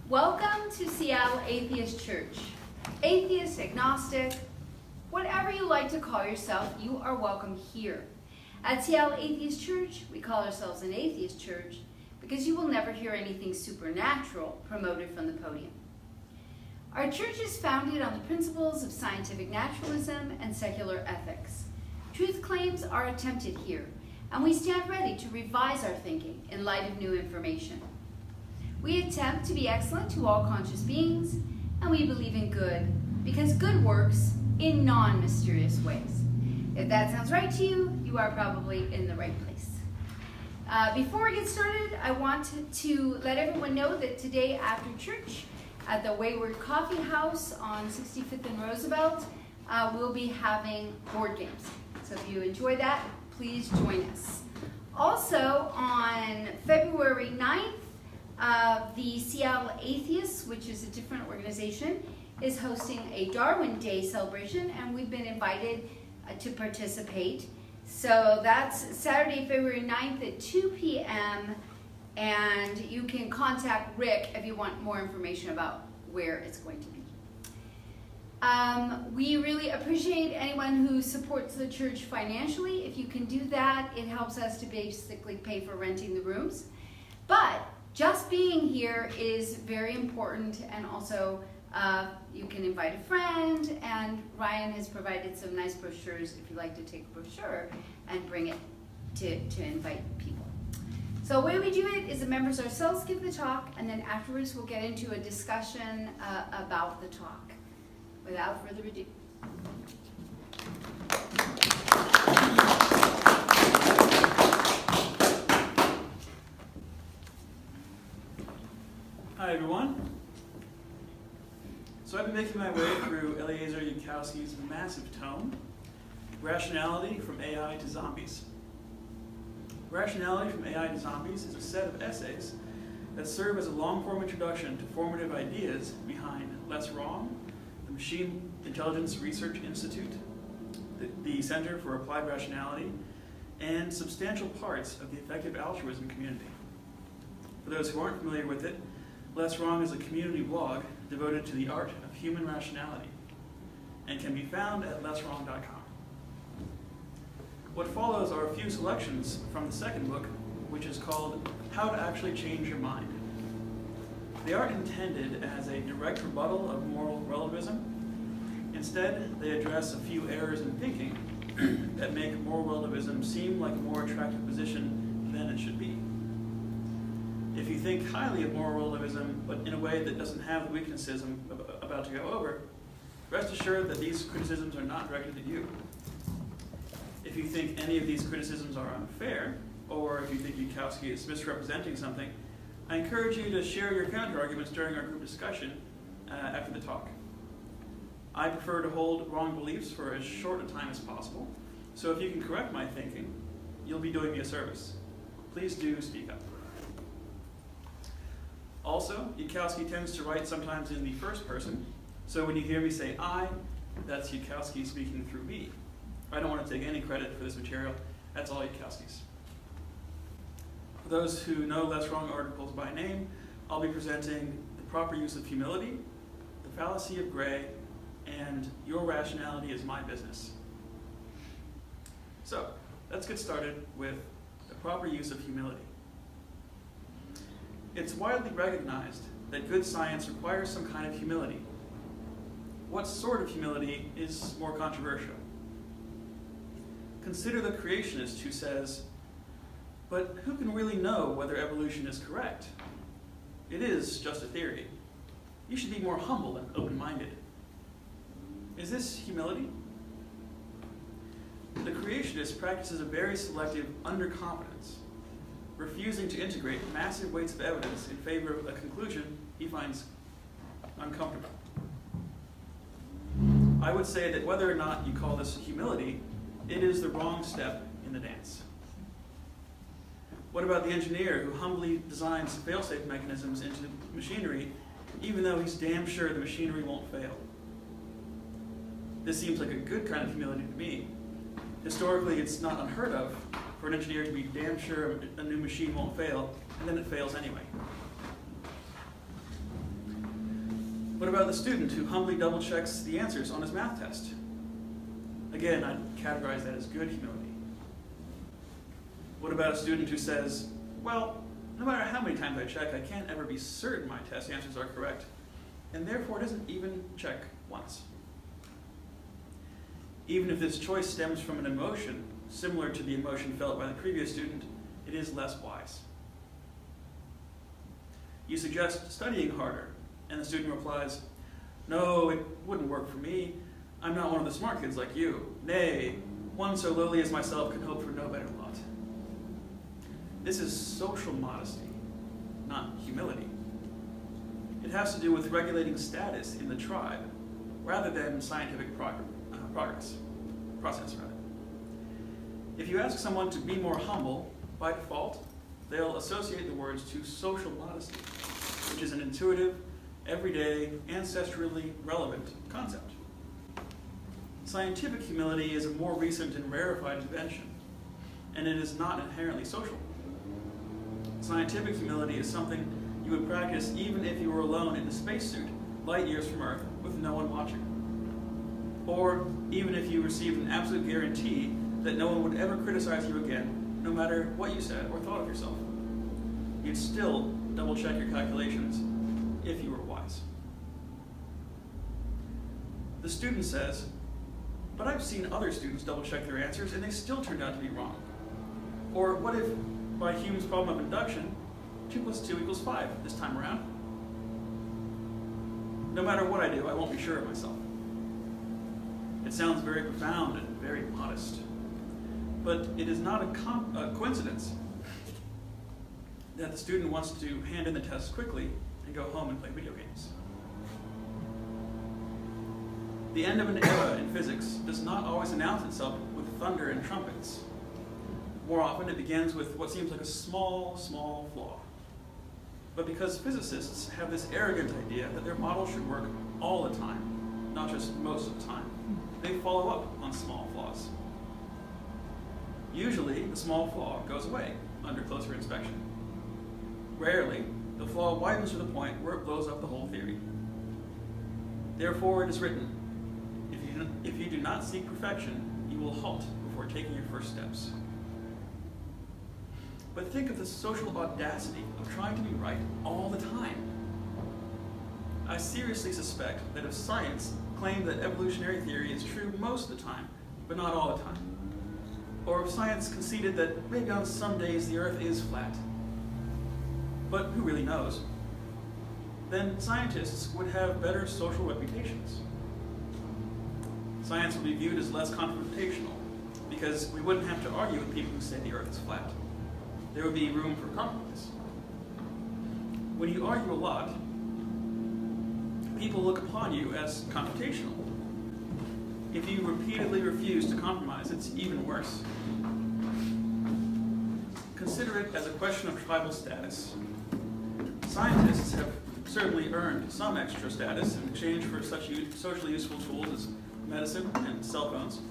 Welcome to Seattle Atheist Church. Atheist, agnostic, whatever you like to call yourself, you are welcome here. At Seattle Atheist Church, we call ourselves an atheist church because you will never hear anything supernatural promoted from the podium. Our church is founded on the principles of scientific naturalism and secular ethics. Truth claims are attempted here, and we stand ready to revise our thinking in light of new information. We attempt to be excellent to all conscious beings, and we believe in good because good works in non-mysterious ways. If that sounds right to you, you are probably in the right place. Before we get started, I want to let everyone know that today after church at the Wayward Coffee House on 65th and Roosevelt, we'll be having board games. So if you enjoy that, please join us. Also on February 9th, the Seattle Atheists, which is a different organization, is hosting a Darwin Day celebration, and we've been invited to participate. So that's Saturday, February 9th at 2 p.m., and you can contact Rick if you want more information about where it's going to be. We really appreciate anyone who supports the church financially. If you can do that, it helps us to basically pay for renting the rooms. But just being here is very important, and also you can invite a friend, and Ryan has provided some nice brochures if you'd like to take a brochure and bring it to invite people. So the way we do it is the members ourselves give the talk, and then afterwards we'll get into a discussion about the talk. Without further ado. Hi everyone. So I've been making my way through Eliezer Yudkowsky's massive tome, Rationality from AI to Zombies. Rationality from AI to Zombies is a set of essays that serve as a long-form introduction to formative ideas behind LessWrong, the Machine Intelligence Research Institute, the Center for Applied Rationality, and substantial parts of the effective altruism community. For those who aren't familiar with it, LessWrong is a community blog devoted to the art of human rationality and can be found at lesswrong.com. What follows are a few selections from the second book, which is called How to Actually Change Your Mind. They aren't intended as a direct rebuttal of moral relativism. Instead, they address a few errors in thinking that make moral relativism seem like a more attractive position than it should be. If you think highly of moral relativism, but in a way that doesn't have the weaknesses I'm about to go over, rest assured that these criticisms are not directed at you. If you think any of these criticisms are unfair, or if you think Yudkowsky is misrepresenting something, I encourage you to share your counter-arguments during our group discussion after the talk. I prefer to hold wrong beliefs for as short a time as possible, so if you can correct my thinking, you'll be doing me a service. Please do speak up. Also, Yudkowsky tends to write sometimes in the first person, so when you hear me say I, that's Yudkowsky speaking through me. I don't want to take any credit for this material, that's all Yudkowsky's. For those who know LessWrong articles by name, I'll be presenting The Proper Use of Humility, The Fallacy of Gray, and Your Rationality is My Business. So, let's get started with the proper use of humility. It's widely recognized that good science requires some kind of humility. What sort of humility is more controversial? Consider the creationist who says, but who can really know whether evolution is correct? It is just a theory. You should be more humble and open-minded. Is this humility? The creationist practices a very selective underconfidence, refusing to integrate massive weights of evidence in favor of a conclusion he finds uncomfortable. I would say that whether or not you call this humility, it is the wrong step in the dance. What about the engineer who humbly designs fail-safe mechanisms into machinery, even though he's damn sure the machinery won't fail? This seems like a good kind of humility to me. Historically, it's not unheard of for an engineer to be damn sure a new machine won't fail, and then it fails anyway. What about the student who humbly double-checks the answers on his math test? Again, I'd categorize that as good humility. What about a student who says, well, no matter how many times I check, I can't ever be certain my test answers are correct, and therefore doesn't even check once? Even if this choice stems from an emotion similar to the emotion felt by the previous student, it is less wise. You suggest studying harder, and the student replies, no, it wouldn't work for me. I'm not one of the smart kids like you. Nay, one so lowly as myself can hope for no better lot. This is social modesty, not humility. It has to do with regulating status in the tribe, rather than scientific process. If you ask someone to be more humble, by default, they'll associate the words to social modesty, which is an intuitive, everyday, ancestrally relevant concept. Scientific humility is a more recent and rarefied invention, and it is not inherently social. Scientific humility is something you would practice even if you were alone in a spacesuit, light years from Earth, with no one watching. Or even if you received an absolute guarantee that no one would ever criticize you again, no matter what you said or thought of yourself. You'd still double-check your calculations if you were wise. The student says, but I've seen other students double-check their answers and they still turned out to be wrong. Or what if, by Hume's problem of induction, 2 + 2 = 5 this time around? No matter what I do, I won't be sure of myself. It sounds very profound and very modest, but it is not a coincidence that the student wants to hand in the test quickly and go home and play video games. The end of an era in physics does not always announce itself with thunder and trumpets. More often, it begins with what seems like a small flaw. But because physicists have this arrogant idea that their model should work all the time, not just most of the time, they follow up on small flaws. Usually, the small flaw goes away under closer inspection. Rarely, the flaw widens to the point where it blows up the whole theory. Therefore, it is written, if you do not seek perfection, you will halt before taking your first steps. But think of the social audacity of trying to be right all the time. I seriously suspect that if science claimed that evolutionary theory is true most of the time, but not all the time, or if science conceded that maybe on some days the Earth is flat, but who really knows, then scientists would have better social reputations. Science would be viewed as less confrontational, because we wouldn't have to argue with people who say the Earth is flat. There would be room for compromise. When you argue a lot, people look upon you as confrontational. If you repeatedly refuse to compromise, it's even worse. Consider it as a question of tribal status. Scientists have certainly earned some extra status in exchange for such socially useful tools as medicine and cell phones.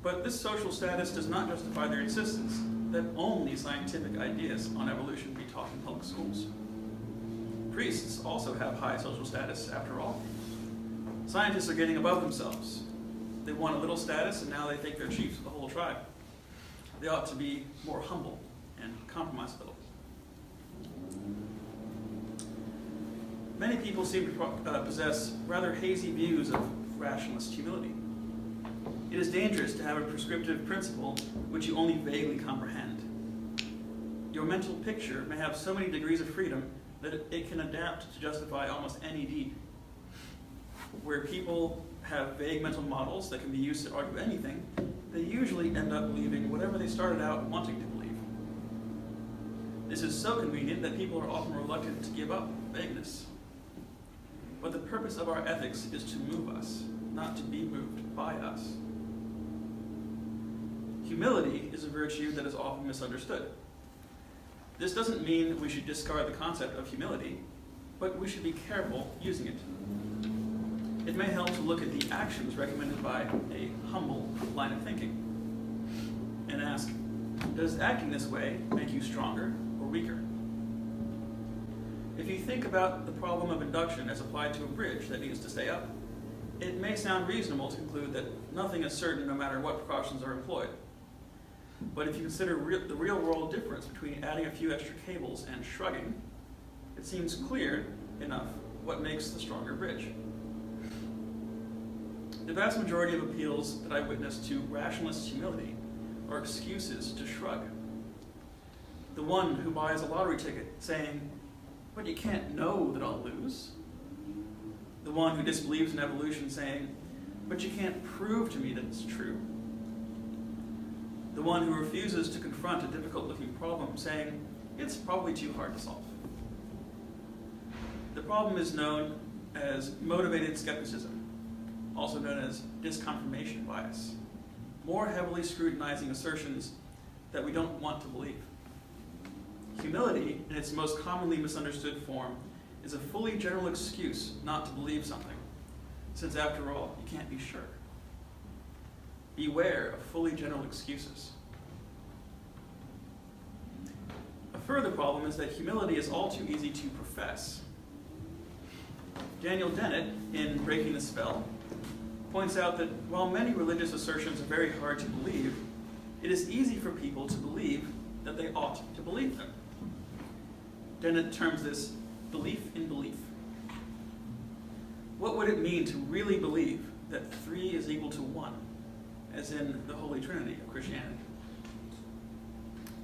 But this social status does not justify their insistence that only scientific ideas on evolution be taught in public schools. Priests also have high social status, after all. Scientists are getting above themselves. They want a little status, and now they think they're chiefs of the whole tribe. They ought to be more humble and compromise a little. Many people seem to possess rather hazy views of rationalist humility. It is dangerous to have a prescriptive principle which you only vaguely comprehend. Your mental picture may have so many degrees of freedom that it can adapt to justify almost any deed. Where people have vague mental models that can be used to argue anything, they usually end up believing whatever they started out wanting to believe. This is so convenient that people are often reluctant to give up vagueness. But the purpose of our ethics is to move us, not to be moved by us. Humility is a virtue that is often misunderstood. This doesn't mean we should discard the concept of humility, but we should be careful using it. It may help to look at the actions recommended by a humble line of thinking and ask, does acting this way make you stronger or weaker? If you think about the problem of induction as applied to a bridge that needs to stay up, it may sound reasonable to conclude that nothing is certain no matter what precautions are employed. But if you consider the real-world difference between adding a few extra cables and shrugging, it seems clear enough what makes the stronger bridge. The vast majority of appeals that I witnessed to rationalist humility are excuses to shrug. The one who buys a lottery ticket saying, "But you can't know that I'll lose." The one who disbelieves in evolution saying, "But you can't prove to me that it's true." The one who refuses to confront a difficult-looking problem saying, "It's probably too hard to solve." The problem is known as motivated skepticism, also known as disconfirmation bias, more heavily scrutinizing assertions that we don't want to believe. Humility, in its most commonly misunderstood form, is a fully general excuse not to believe something, since after all, you can't be sure. Beware of fully general excuses. A further problem is that humility is all too easy to profess. Daniel Dennett, in Breaking the Spell, points out that while many religious assertions are very hard to believe, it is easy for people to believe that they ought to believe them. Dennett terms this belief in belief. What would it mean to really believe that 3 is equal to 1, as in the Holy Trinity of Christianity?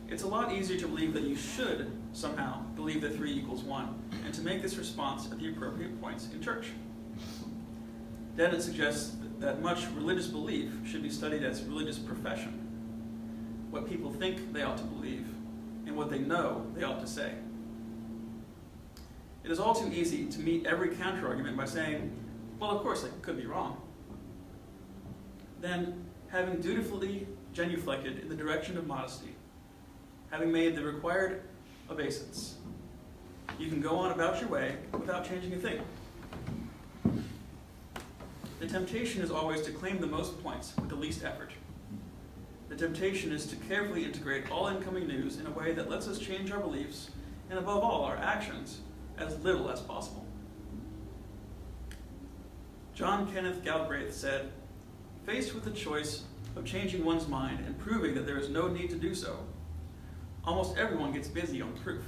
It's a lot easier to believe that you should somehow believe that 3 equals 1, and to make this response at the appropriate points in church. Dennett suggests that much religious belief should be studied as religious profession, what people think they ought to believe, and what they know they ought to say. It is all too easy to meet every counterargument by saying, "Well, of course, I could be wrong." Then, having dutifully genuflected in the direction of modesty, having made the required obeisance, you can go on about your way without changing a thing. The temptation is always to claim the most points with the least effort. The temptation is to carefully integrate all incoming news in a way that lets us change our beliefs, and above all, our actions, as little as possible. John Kenneth Galbraith said, "Faced with the choice of changing one's mind and proving that there is no need to do so, almost everyone gets busy on proof.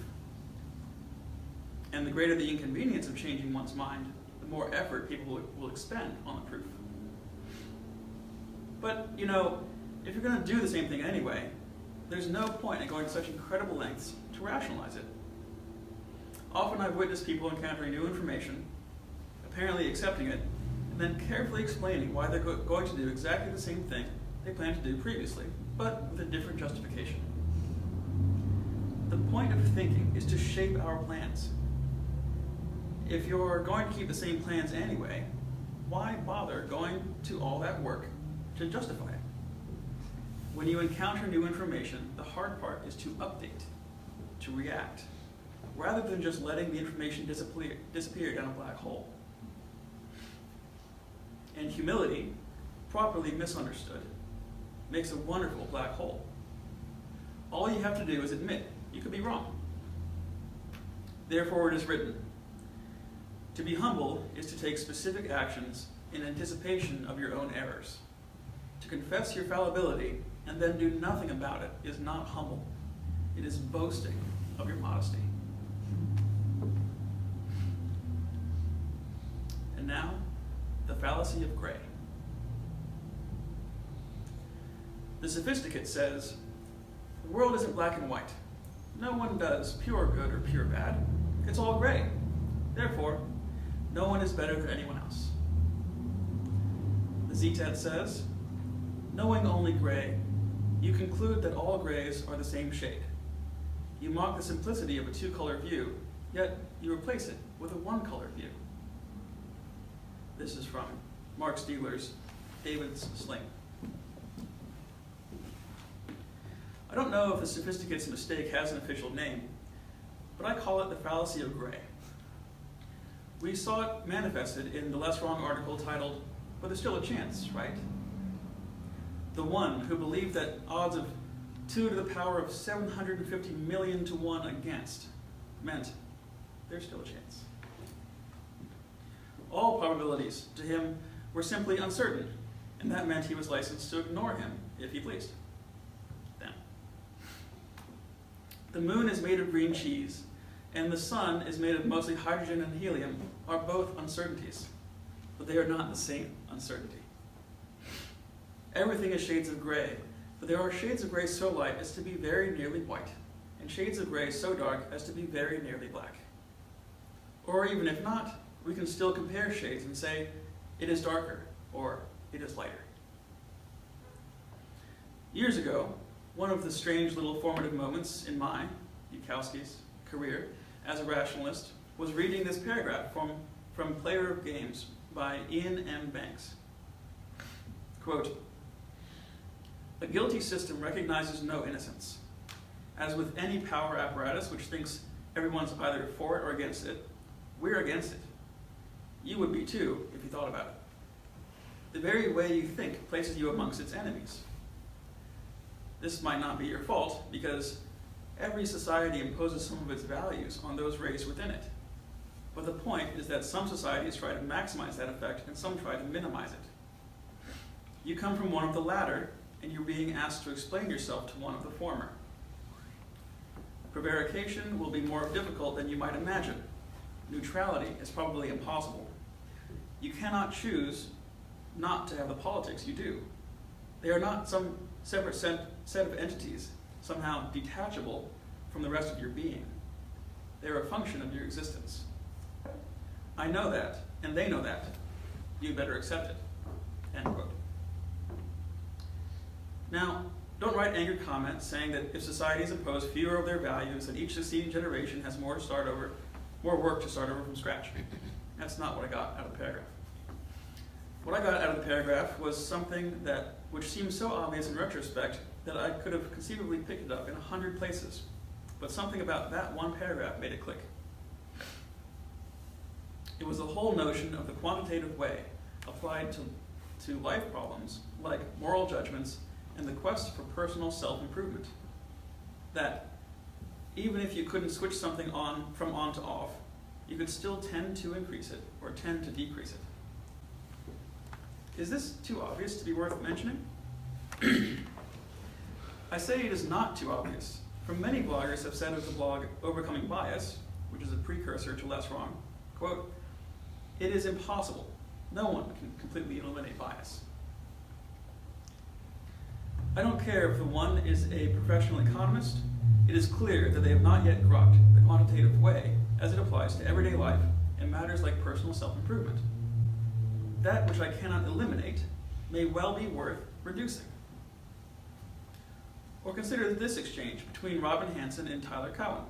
And the greater the inconvenience of changing one's mind, the more effort people will expend on the proof." But, if you're going to do the same thing anyway, there's no point in going to such incredible lengths to rationalize it. Often I've witnessed people encountering new information, apparently accepting it, and then carefully explaining why they're going to do exactly the same thing they planned to do previously, but with a different justification. The point of thinking is to shape our plans. If you're going to keep the same plans anyway, why bother going to all that work to justify it? When you encounter new information, the hard part is to update, to react, rather than just letting the information disappear down a black hole. And humility, properly misunderstood, makes a wonderful black hole. All you have to do is admit you could be wrong. Therefore, it is written, "To be humble is to take specific actions in anticipation of your own errors. To confess your fallibility and then do nothing about it is not humble. It is boasting of your modesty." And now, the fallacy of gray. The sophisticate says, "The world isn't black and white. No one does pure good or pure bad. It's all gray. Therefore, no one is better than anyone else." The Zetad says, "Knowing only gray, you conclude that all grays are the same shade. You mock the simplicity of a two-color view, yet you replace it with a one-color view." This is from Mark Stiegler's David's Sling. I don't know if the sophisticate's mistake has an official name, but I call it the fallacy of gray. We saw it manifested in the LessWrong article titled, "But there's still a chance, right?" The one who believed that odds of 2 to the power of 750 million to 1 against meant there's still a chance. All probabilities to him were simply uncertain, and that meant he was licensed to ignore him if he pleased. Then. The moon is made of green cheese, and the sun is made of mostly hydrogen and helium, are both uncertainties, but they are not the same uncertainty. Everything is shades of gray, but there are shades of gray so light as to be very nearly white, and shades of gray so dark as to be very nearly black. Or even if not, we can still compare shades and say, it is darker, or it is lighter. Years ago, one of the strange little formative moments in my, Bukowski's, career as a rationalist was reading this paragraph from Player of Games by Ian M. Banks. Quote, "A guilty system recognizes no innocence. As with any power apparatus which thinks everyone's either for it or against it, we're against it. You would be too, if you thought about it. The very way you think places you amongst its enemies. This might not be your fault, because every society imposes some of its values on those raised within it. But the point is that some societies try to maximize that effect and some try to minimize it. You come from one of the latter, and you're being asked to explain yourself to one of the former. Prevarication will be more difficult than you might imagine. Neutrality is probably impossible. You cannot choose not to have the politics you do. They are not some separate set of entities, somehow detachable from the rest of your being. They are a function of your existence. I know that, and they know that. You'd better accept it." End quote. Now, don't write angry comments saying that if societies impose fewer of their values, then each succeeding generation has more work to start over from scratch. That's not what I got out of the paragraph. What I got out of the paragraph was something which seems so obvious in retrospect that I could have conceivably picked it up in 100 places. But something about that one paragraph made it click. It was the whole notion of the quantitative way applied to life problems like moral judgments and the quest for personal self-improvement. That even if you couldn't switch something from on to off, you could still tend to increase it or tend to decrease it. Is this too obvious to be worth mentioning? I say it is not too obvious. For many bloggers have said of the blog Overcoming Bias, which is a precursor to LessWrong, quote, "It is impossible. No one can completely eliminate bias." I don't care if the one is a professional economist, it is clear that they have not yet grokked the quantitative way as it applies to everyday life and matters like personal self-improvement. That which I cannot eliminate may well be worth reducing. Or consider this exchange between Robin Hanson and Tyler Cowen.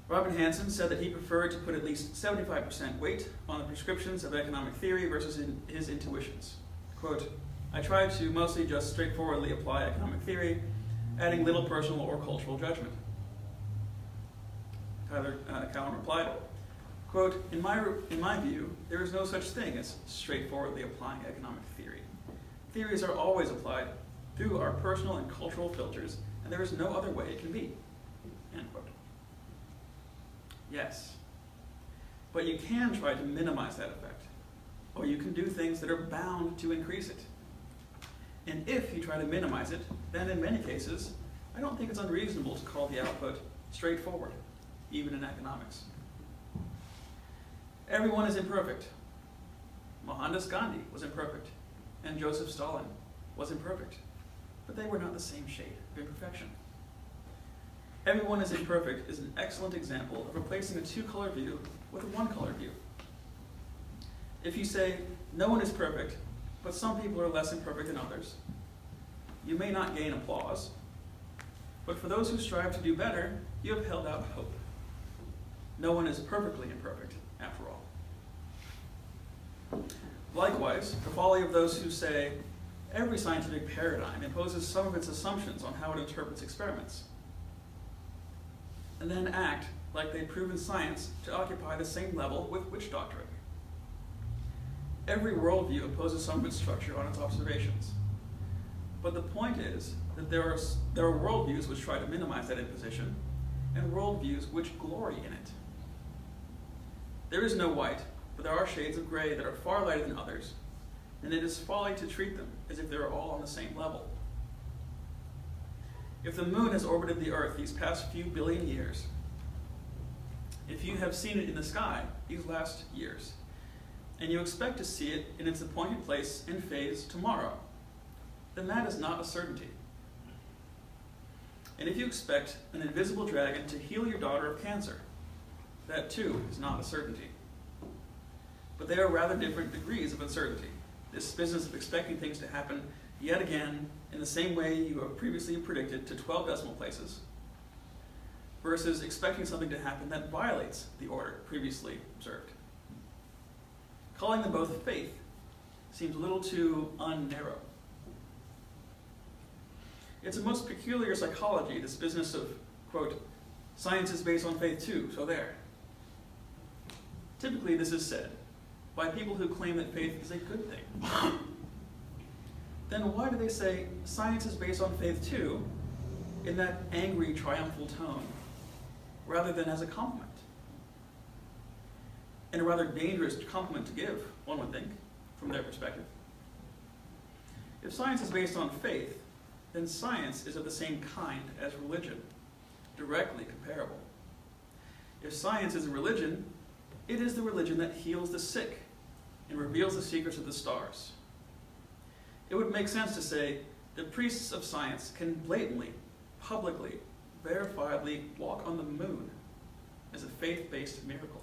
Robin Hanson said that he preferred to put at least 75% weight on the prescriptions of economic theory versus his intuitions. Quote, "I tried to mostly just straightforwardly apply economic theory, adding little personal or cultural judgment." Tyler Cowen replied, quote, in my view, there is no such thing as straightforwardly applying economic theory. Theories are always applied through our personal and cultural filters, and there is no other way it can be." End quote. Yes, but you can try to minimize that effect, or you can do things that are bound to increase it. And if you try to minimize it, then in many cases, I don't think it's unreasonable to call the output straightforward, even in economics. Everyone is imperfect. Mohandas Gandhi was imperfect, and Joseph Stalin was imperfect, but they were not the same shade of imperfection. Everyone is imperfect is an excellent example of replacing a two-color view with a one-color view. If you say, no one is perfect, but some people are less imperfect than others, you may not gain applause, but for those who strive to do better, you have held out hope. No one is perfectly imperfect, after all. Likewise, the folly of those who say, every scientific paradigm imposes some of its assumptions on how it interprets experiments, and then act like they've proven science to occupy the same level with witch doctrine. Every worldview imposes some of its structure on its observations. But the point is that there are worldviews which try to minimize that imposition, and worldviews which glory in it. There is no white, but there are shades of gray that are far lighter than others, and it is folly to treat them as if they are all on the same level. If the moon has orbited the earth these past few billion years, if you have seen it in the sky these last years, and you expect to see it in its appointed place and phase tomorrow, then that is not a certainty. And if you expect an invisible dragon to heal your daughter of cancer, that too is not a certainty. But they are rather different degrees of uncertainty. This business of expecting things to happen yet again in the same way you have previously predicted to 12 decimal places, versus expecting something to happen that violates the order previously observed. Calling them both faith seems a little too unnarrow. It's a most peculiar psychology, this business of, quote, science is based on faith too, so there. Typically this is said by people who claim that faith is a good thing. Then why do they say science is based on faith too in that angry, triumphal tone, rather than as a compliment? And a rather dangerous compliment to give, one would think, from their perspective. If science is based on faith, then science is of the same kind as religion, directly comparable. If science is a religion, it is the religion that heals the sick and reveals the secrets of the stars. It would make sense to say that priests of science can blatantly, publicly, verifiably walk on the moon as a faith-based miracle.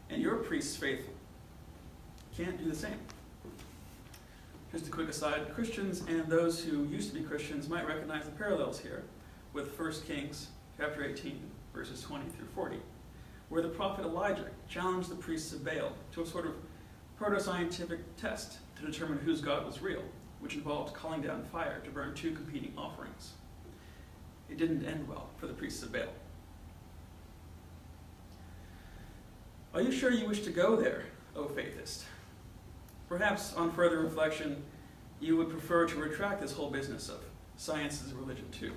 And your priest's faith can't do the same. Just a quick aside, Christians and those who used to be Christians might recognize the parallels here with 1 Kings chapter 18, verses 20 through 40, where the prophet Elijah challenged the priests of Baal to a sort of proto-scientific test to determine whose God was real, which involved calling down fire to burn two competing offerings. It didn't end well for the priests of Baal. Are you sure you wish to go there, O faithist? Perhaps, on further reflection, you would prefer to retract this whole business of science is a religion too.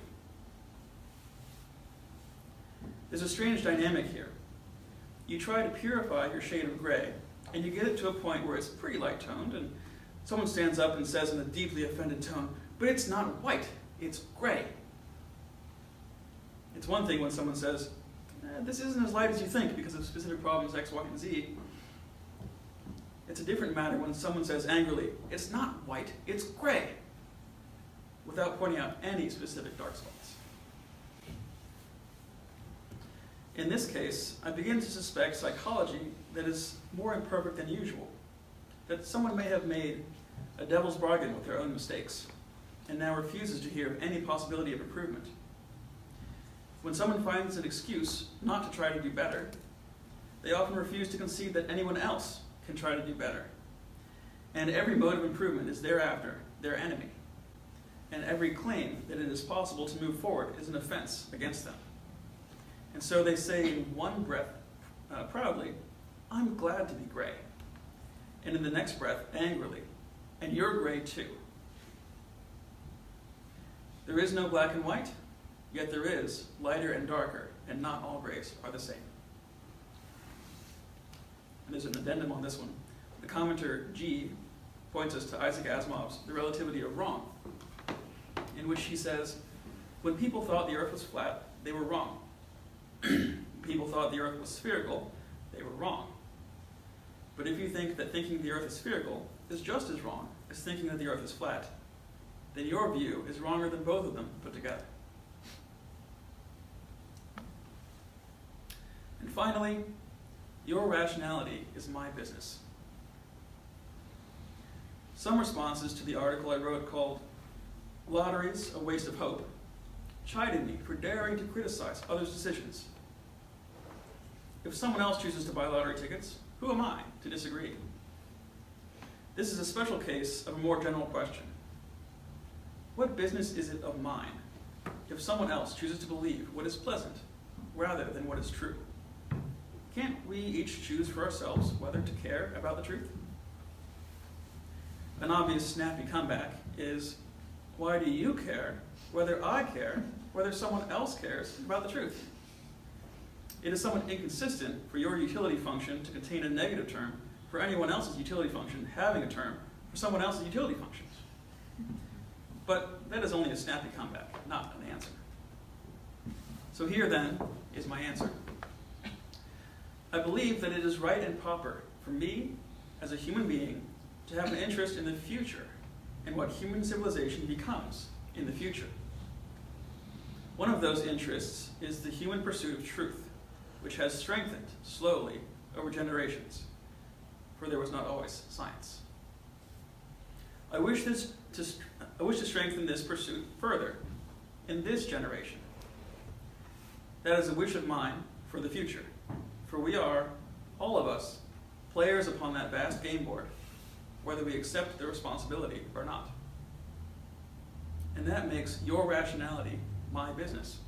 There's a strange dynamic here. You try to purify your shade of gray, and you get it to a point where it's pretty light-toned, and someone stands up and says in a deeply offended tone, but it's not white, it's gray. It's one thing when someone says, this isn't as light as you think because of specific problems X, Y, and Z. It's a different matter when someone says angrily, it's not white, it's gray, without pointing out any specific dark spots. In this case, I begin to suspect psychology that is more imperfect than usual, that someone may have made a devil's bargain with their own mistakes, and now refuses to hear of any possibility of improvement. When someone finds an excuse not to try to do better, they often refuse to concede that anyone else can try to do better. And every mode of improvement is thereafter their enemy. And every claim that it is possible to move forward is an offense against them. And so they say in one breath, proudly, I'm glad to be gray. And in the next breath, angrily, and you're gray too. There is no black and white, yet there is lighter and darker, and not all grays are the same. And there's an addendum on this one. The commenter G points us to Isaac Asimov's The Relativity of Wrong, in which he says, when people thought the earth was flat, they were wrong. People thought the earth was spherical, they were wrong. But if you think that thinking the earth is spherical is just as wrong as thinking that the earth is flat, then your view is wronger than both of them put together. And finally, your rationality is my business. Some responses to the article I wrote called Lotteries, a Waste of Hope, chided me for daring to criticize others' decisions. If someone else chooses to buy lottery tickets, who am I to disagree? This is a special case of a more general question. What business is it of mine if someone else chooses to believe what is pleasant rather than what is true? Can't we each choose for ourselves whether to care about the truth? An obvious snappy comeback is, why do you care whether I care whether someone else cares about the truth. It is somewhat inconsistent for your utility function to contain a negative term for anyone else's utility function having a term for someone else's utility functions. But that is only a snappy comeback, not an answer. So here then is my answer. I believe that it is right and proper for me, as a human being, to have an interest in the future and what human civilization becomes in the future. One of those interests is the human pursuit of truth, which has strengthened slowly over generations, for there was not always science. I wish to strengthen this pursuit further in this generation. That is a wish of mine for the future, for we are, all of us, players upon that vast game board, whether we accept the responsibility or not. And that makes your rationality my business.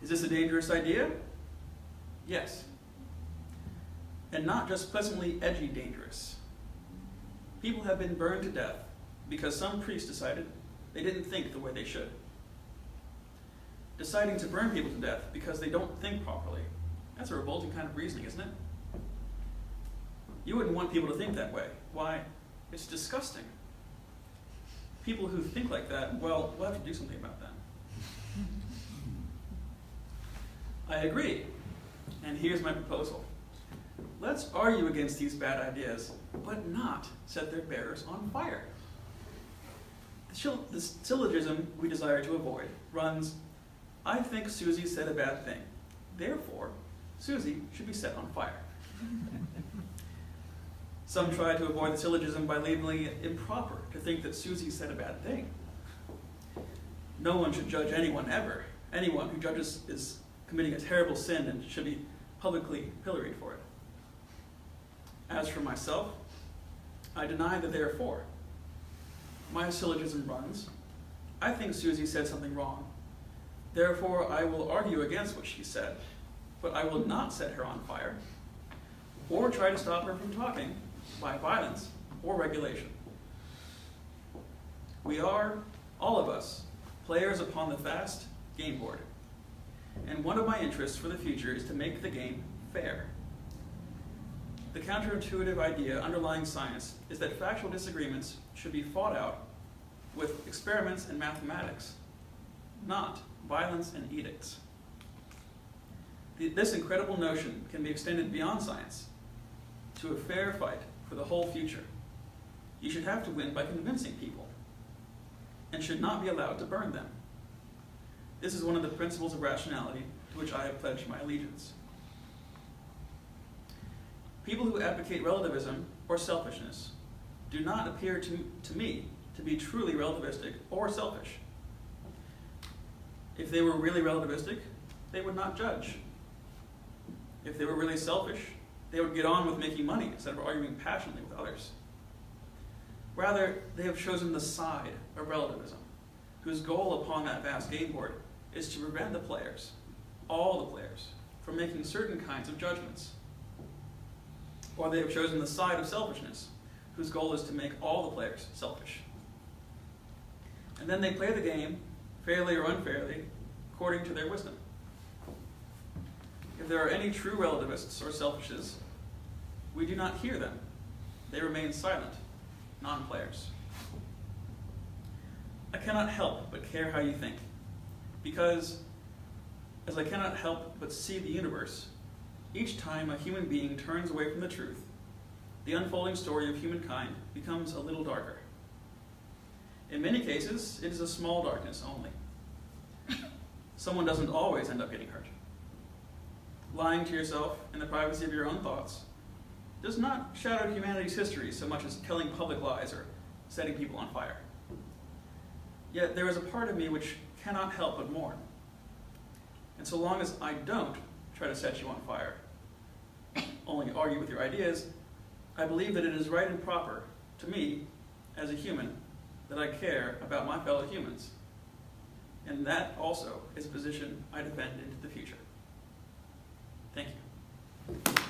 Is this a dangerous idea? Yes. And not just pleasantly edgy dangerous. People have been burned to death because some priest decided they didn't think the way they should. Deciding to burn people to death because they don't think properly, that's a revolting kind of reasoning, isn't it? You wouldn't want people to think that way. Why? It's disgusting. People who think like that, well, we'll have to do something about that. I agree, and here's my proposal. Let's argue against these bad ideas, but not set their bearers on fire. The syllogism we desire to avoid runs, I think Susie said a bad thing. Therefore, Susie should be set on fire. Some try to avoid the syllogism by labeling it improper to think that Susie said a bad thing. No one should judge anyone ever. Anyone who judges is committing a terrible sin and should be publicly pilloried for it. As for myself, I deny the therefore. My syllogism runs, I think Susie said something wrong. Therefore, I will argue against what she said, but I will not set her on fire, or try to stop her from talking by violence or regulation. We are, all of us, players upon the vast game board, and one of my interests for the future is to make the game fair. The counterintuitive idea underlying science is that factual disagreements should be fought out with experiments and mathematics, not violence and edicts. This incredible notion can be extended beyond science to a fair fight for the whole future. You should have to win by convincing people and should not be allowed to burn them. This is one of the principles of rationality to which I have pledged my allegiance. People who advocate relativism or selfishness do not appear to me to be truly relativistic or selfish. If they were really relativistic, they would not judge. If they were really selfish, they would get on with making money instead of arguing passionately with others. Rather, they have chosen the side of relativism, whose goal upon that vast game board is to prevent the players, all the players, from making certain kinds of judgments. Or they have chosen the side of selfishness, whose goal is to make all the players selfish. And then they play the game, fairly or unfairly, according to their wisdom. If there are any true relativists or selfishes, we do not hear them. They remain silent, non-players. I cannot help but care how you think, because as I cannot help but see the universe, each time a human being turns away from the truth, the unfolding story of humankind becomes a little darker. In many cases, it is a small darkness only. Someone doesn't always end up getting hurt. Lying to yourself in the privacy of your own thoughts does not shadow humanity's history so much as telling public lies or setting people on fire. Yet there is a part of me which cannot help but mourn. And so long as I don't try to set you on fire, only argue with your ideas, I believe that it is right and proper to me, as a human, that I care about my fellow humans. And that also is a position I defend into the future. Thank you.